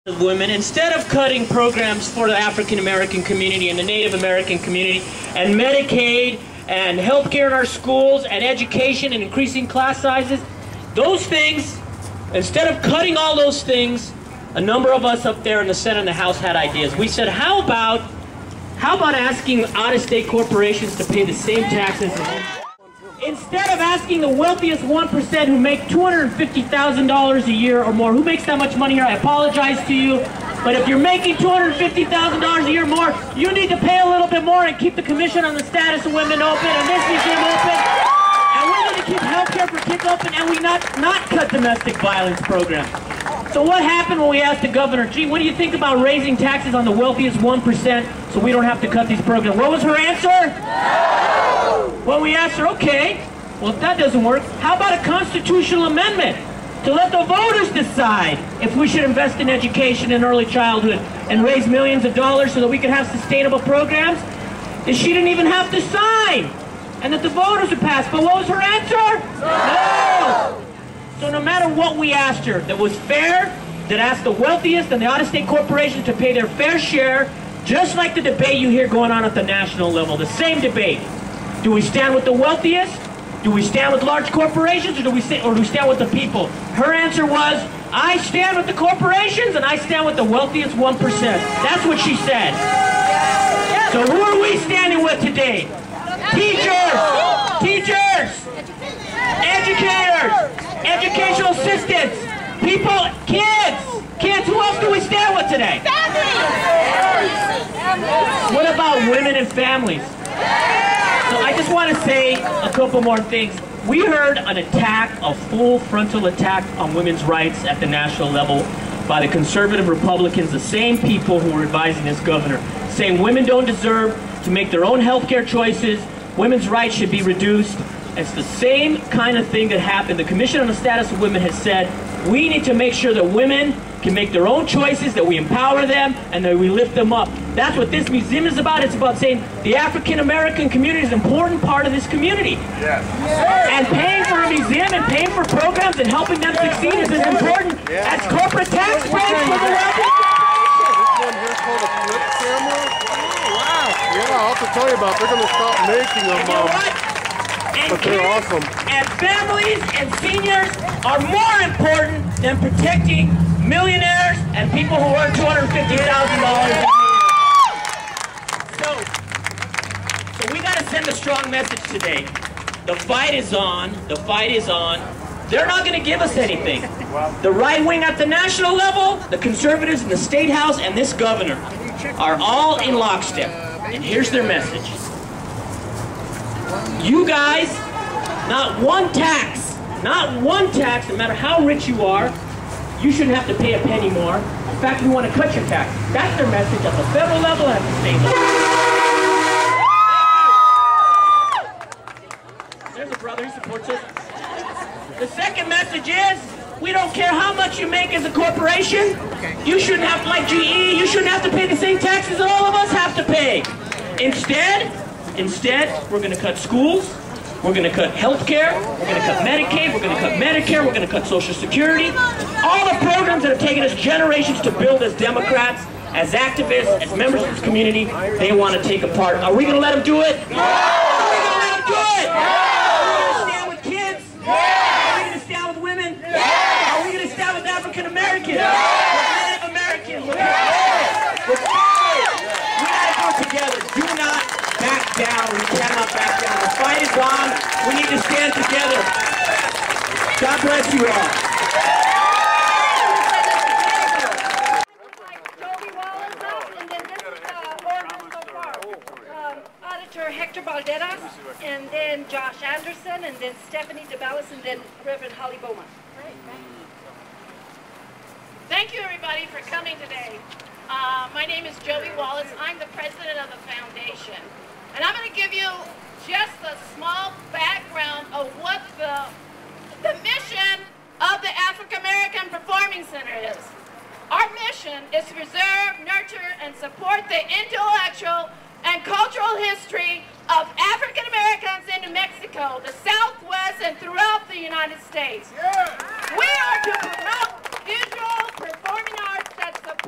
of women, instead of cutting programs for the African American community and the Native American community and Medicaid and healthcare in our schools and education and increasing class sizes, those things, instead of cutting all those things, a number of us up there in the Senate and the House had ideas. We said, how about asking out-of-state corporations to pay the same taxes instead of asking the wealthiest 1% who make $250,000 a year or more. Who makes that much money here? I apologize to you, but if you're making $250,000 a year more, you need to pay a little bit more and keep the Commission on the Status of Women open and this museum open. And we're going to keep healthcare for kids open, and we not cut domestic violence programs. So what happened when we asked the governor, gee, what do you think about raising taxes on the wealthiest 1% so we don't have to cut these programs? What was her answer? No! Well, we asked her, okay, well, if that doesn't work, how about a constitutional amendment to let the voters decide if we should invest in education and early childhood and raise millions of dollars so that we can have sustainable programs? And she didn't even have to sign, and that the voters would pass. But what was her answer? No! So no matter what we asked her that was fair, that asked the wealthiest and the out-of-state corporations to pay their fair share, just like the debate you hear going on at the national level, the same debate. Do we stand with the wealthiest? Do we stand with large corporations, or do we stand with the people? Her answer was, I stand with the corporations and I stand with the wealthiest 1%. That's what she said. So who are we standing with today? Teachers, educators, educational assistants, people, kids. Who else do we stand with today? What about women and families? So I just want to say a couple more things. We heard an attack, a full frontal attack on women's rights at the national level by the conservative Republicans, the same people who were advising this governor, saying women don't deserve to make their own health care choices, women's rights should be reduced. It's the same kind of thing that happened. The Commission on the Status of Women has said we need to make sure that women can make their own choices, that we empower them, and that we lift them up. That's what this museum is about. It's about saying the African American community is an important part of this community. Yes. And paying for a museum and paying for programs and helping them succeed is as important as corporate tax breaks for the wealthy. This one here's called a flip camera. Oh, wow. Yeah, I'll have to tell you about it. They're going to stop making them. You know what? But they're awesome. And families and seniors are more important than protecting millionaires and people who earn $250,000 a year. So we got to send a strong message today. The fight is on. The fight is on. They're not going to give us anything. The right wing at the national level, the conservatives in the state house, and this governor are all in lockstep. And here's their message. You guys, not one tax, no matter how rich you are, you shouldn't have to pay a penny more. In fact, we want to cut your taxes. That's their message at the federal level and at the state level. There's a brother who supports us. The second message is, we don't care how much you make as a corporation. You shouldn't have, like GE, you shouldn't have to pay the same taxes that all of us have to pay. Instead, we're going to cut schools, we're going to cut health care, we're going to cut Medicaid, we're going to cut Medicare, we're going to cut Social Security. All the programs that have taken us generations to build as Democrats, as activists, as members of this community, they want to take apart. Are we going to let them do it? No! Are we going to let them do it? No! Are we going to stand with kids? No! Are we going to stand with women? No! Are we going to stand with African Americans? No! With Native Americans? With we got to go together. Do not back down. We cannot back down. The fight is on. We need to stand together. God bless you all. Auditor Hector Balderas, and then Josh Anderson, and then Stephanie DeBellis, and then Reverend Holly Bowman. Thank you, everybody, for coming today. My name is Joey Wallace. I'm the president of the foundation. And I'm going to give you just a small background of what the mission of the African American Performing Center is. Our mission is to preserve, nurture, and support the intellectual and cultural history of African Americans in New Mexico, the Southwest, and throughout the United States. We are to promote visual performing arts that support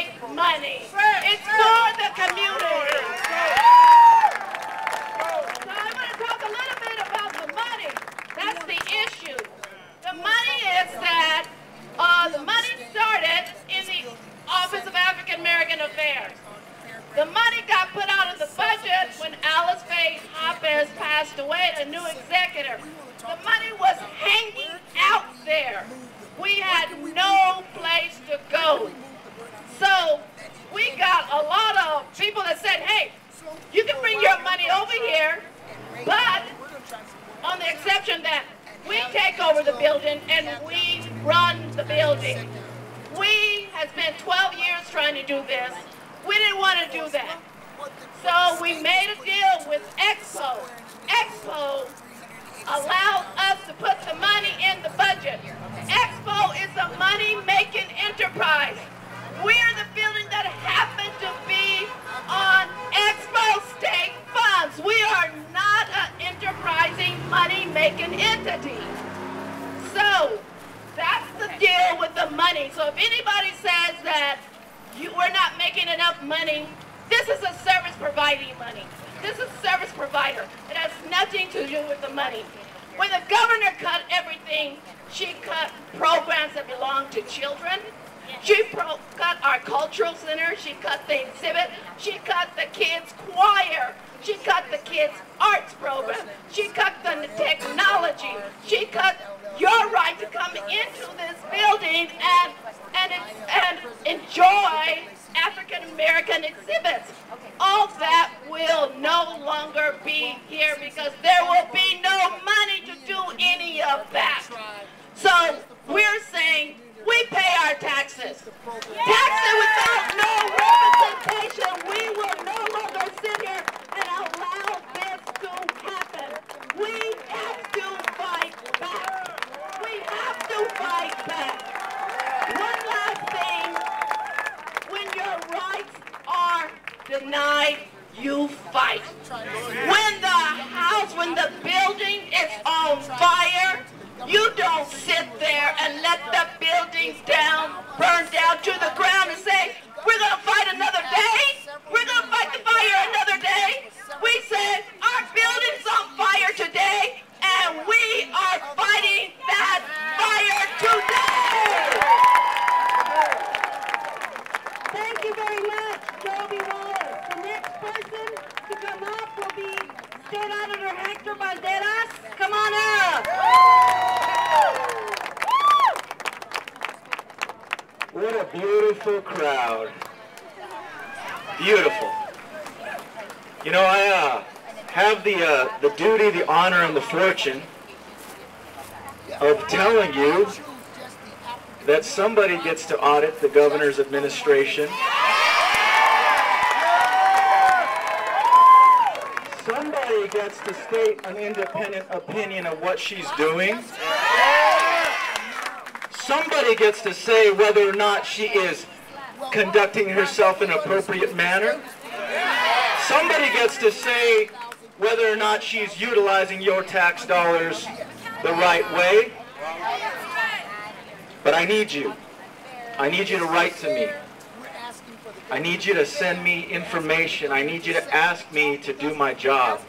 make money. It's for the community. So I want to talk a little bit about the money. That's the issue. The money is that the money started in the Office of African American Affairs. The money got put out of the budget when Alice Faye Hoppes passed away, the new executive. The money was hanging out there. We had no place to go. So we got a lot of people that said, hey, you can bring your money over here, but on the exception that we take over the building and we run the building. We have spent 12 years trying to do this. We didn't want to do that. So we made a deal with Expo. Expo allowed us to put the money in the budget. Expo is a money-making enterprise. We're the building that happened to be on Expo state funds. We are not an enterprising money-making entity. So that's the deal with the money. So if anybody says that we're not making enough money, this is a service providing money. This is service provider. It has nothing to do with the money. When the governor cut everything, she cut programs that belong to children. She cut our cultural center. She cut the exhibit. She cut the kids' choir. She cut the kids' arts program. She cut the technology. She cut your right to come into this building and enjoy African American exhibits. All that will no longer be here because there will be no money to do any of that. So we're saying we pay our taxes. Taxes without no representation. We will no longer sit here and allow this to happen. We have to fight back. We have to fight back. One last thing. When your rights are denied, you fight. When the building is on fire, you don't sit there and let the buildings burn down to the ground and say, we're going to fight another day? We're going to fight the fire another day? We said, our building's on fire today, and we are fighting that fire today! Thank you very much, Joby Wallace. The next person to come up will be State Auditor Hector Balderas. Come on up. What a beautiful crowd. Beautiful. You know, I have the duty, the honor, and the fortune of telling you that somebody gets to audit the governor's administration. Somebody gets to state an independent opinion of what she's doing. Somebody gets to say whether or not she is conducting herself in an appropriate manner. Somebody gets to say whether or not she's utilizing your tax dollars the right way. But I need you. I need you to write to me. I need you to send me information. I need you to ask me to do my job.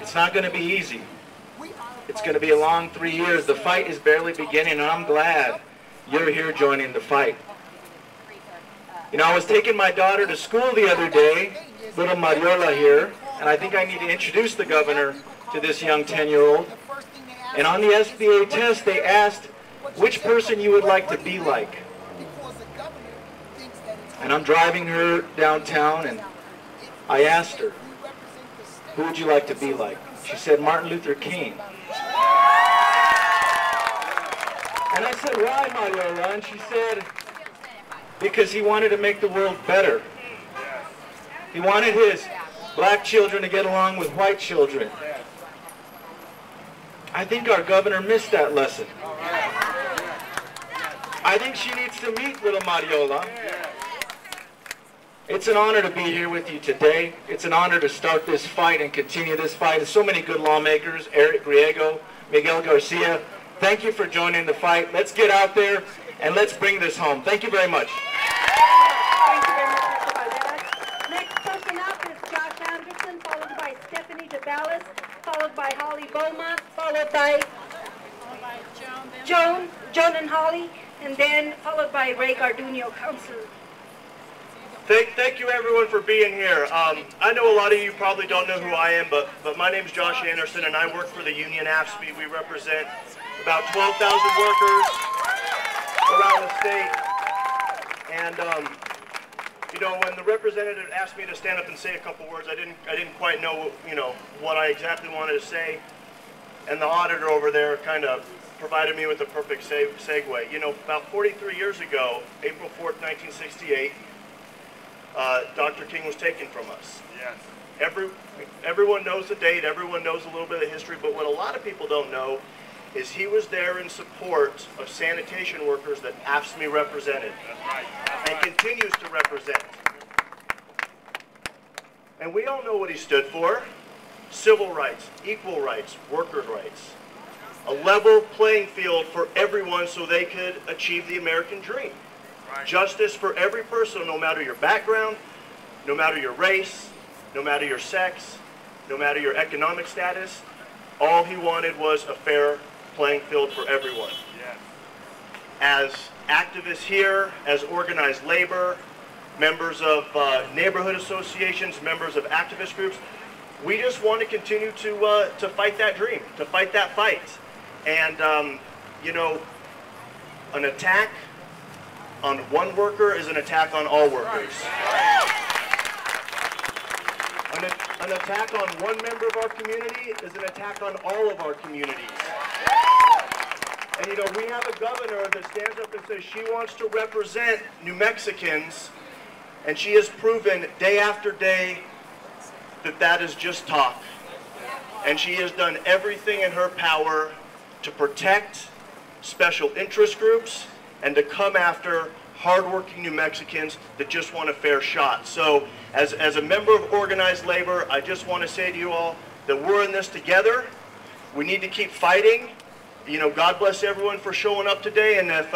It's not going to be easy. It's going to be a long 3 years. The fight is barely beginning, and I'm glad you're here joining the fight. You know, I was taking my daughter to school the other day, little Mariola here, and I think I need to introduce the governor to this young 10-year-old. And on the SBA test, they asked which person you would like to be like. And I'm driving her downtown, and I asked her, who would you like to be like? She said, Martin Luther King. And I said, why, Mariola? And she said, because he wanted to make the world better. He wanted his black children to get along with white children. I think our governor missed that lesson. I think she needs to meet little Mariola. It's an honor to be here with you today. It's an honor to start this fight and continue this fight. There's so many good lawmakers, Eric Griego, Miguel Garcia. Thank you for joining the fight. Let's get out there and let's bring this home. Thank you very much. Holly Beaumont, followed by Joan and Holly, and then followed by Ray Garduño, Councilor. Thank you everyone for being here. I know a lot of you probably don't know who I am, but my name is Josh Anderson and I work for the union AFSCME. We represent about 12,000 workers around the state. And you know, when the representative asked me to stand up and say a couple words, I didn't quite know, you know, what I exactly wanted to say. And the auditor over there kind of provided me with a perfect segue. You know, about 43 years ago, April 4th, 1968, Dr. King was taken from us. Yes. Everyone knows the date, everyone knows a little bit of history, but what a lot of people don't know is he was there in support of sanitation workers that AFSCME represented. That's right. And continues to represent. And we all know what he stood for: civil rights, equal rights, workers' rights. A level playing field for everyone so they could achieve the American dream. Right. Justice for every person, no matter your background, no matter your race, no matter your sex, no matter your economic status. All he wanted was a fair playing field for everyone. Yes. As activists here, as organized labor, members of neighborhood associations, members of activist groups, we just want to continue to fight that dream, to fight that fight. And, you know, an attack on one worker is an attack on all workers. An attack on one member of our community is an attack on all of our communities. And you know, we have a governor that stands up and says she wants to represent New Mexicans, and she has proven day after day that that is just talk. And she has done everything in her power to protect special interest groups and to come after hardworking New Mexicans that just want a fair shot. So as a member of organized labor, I just want to say to you all that we're in this together. We need to keep fighting. You know, God bless everyone for showing up today, and if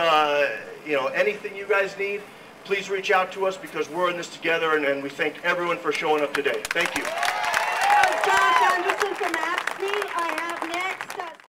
you know, anything you guys need, please reach out to us because we're in this together, and we thank everyone for showing up today. Thank you.